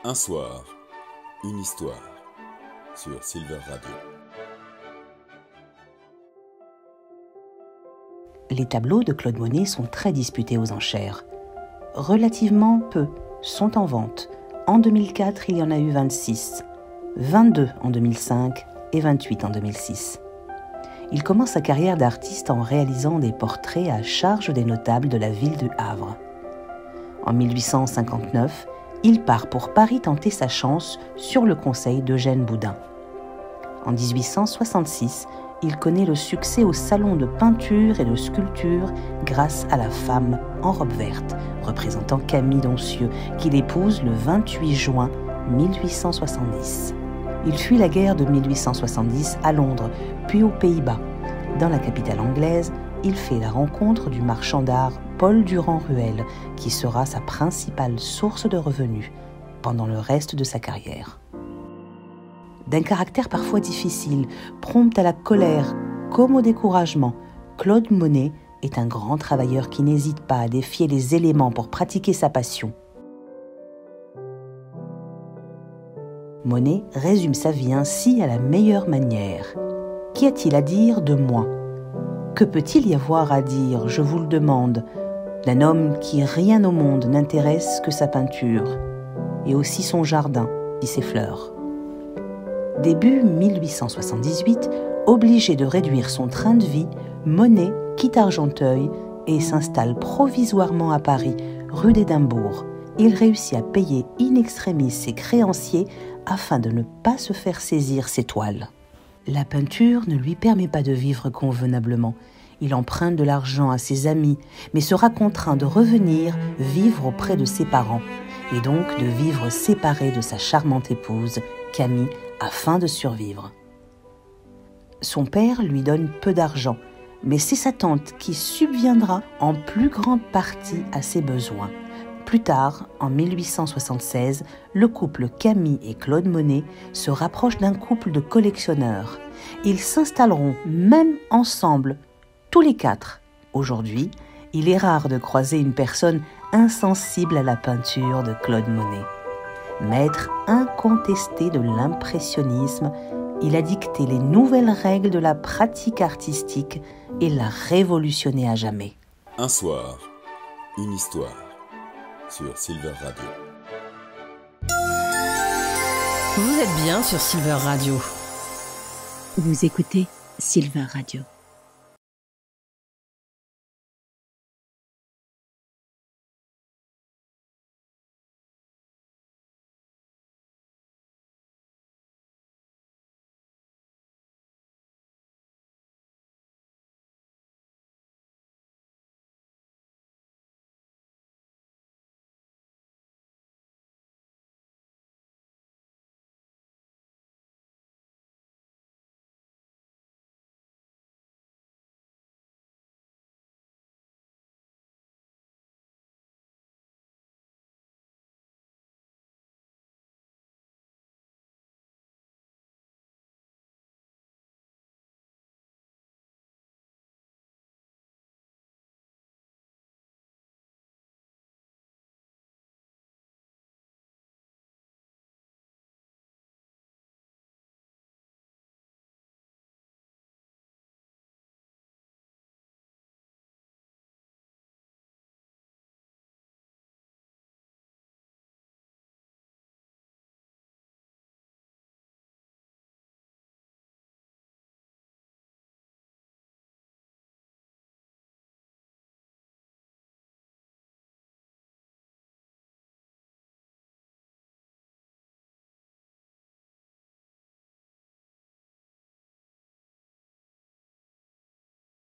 Un soir, une histoire sur Silver Radio. Les tableaux de Claude Monet sont très disputés aux enchères. Relativement peu sont en vente. En 2004, il y en a eu 26, 22 en 2005 et 28 en 2006. Il commence sa carrière d'artiste en réalisant des portraits à charge des notables de la ville du Havre. En 1859, il part pour Paris tenter sa chance sur le conseil d'Eugène Boudin. En 1866, il connaît le succès au salon de peinture et de sculpture grâce à la femme en robe verte, représentant Camille Doncieux, qu'il épouse le 28 juin 1870. Il fuit la guerre de 1870 à Londres, puis aux Pays-Bas. Dans la capitale anglaise, il fait la rencontre du marchand d'art Paul Durand-Ruel, qui sera sa principale source de revenus pendant le reste de sa carrière. D'un caractère parfois difficile, prompt à la colère comme au découragement, Claude Monet est un grand travailleur qui n'hésite pas à défier les éléments pour pratiquer sa passion. Monet résume sa vie ainsi à la meilleure manière. Qu'y a-t-il à dire de moi ? Que peut-il y avoir à dire, je vous le demande, d'un homme qui rien au monde n'intéresse que sa peinture, et aussi son jardin et ses fleurs. Début 1878, obligé de réduire son train de vie, Monet quitte Argenteuil et s'installe provisoirement à Paris, rue d'Édimbourg. Il réussit à payer in extremis ses créanciers afin de ne pas se faire saisir ses toiles. La peinture ne lui permet pas de vivre convenablement. Il emprunte de l'argent à ses amis, mais sera contraint de revenir vivre auprès de ses parents, et donc de vivre séparé de sa charmante épouse, Camille, afin de survivre. Son père lui donne peu d'argent, mais c'est sa tante qui subviendra en plus grande partie à ses besoins. Plus tard, en 1876, le couple Camille et Claude Monet se rapproche d'un couple de collectionneurs. Ils s'installeront même ensemble, tous les quatre. Aujourd'hui, il est rare de croiser une personne insensible à la peinture de Claude Monet. Maître incontesté de l'impressionnisme, il a dicté les nouvelles règles de la pratique artistique et l'a révolutionné à jamais. Un soir, une histoire sur Silver Radio. Vous êtes bien sur Silver Radio. Vous écoutez Silver Radio.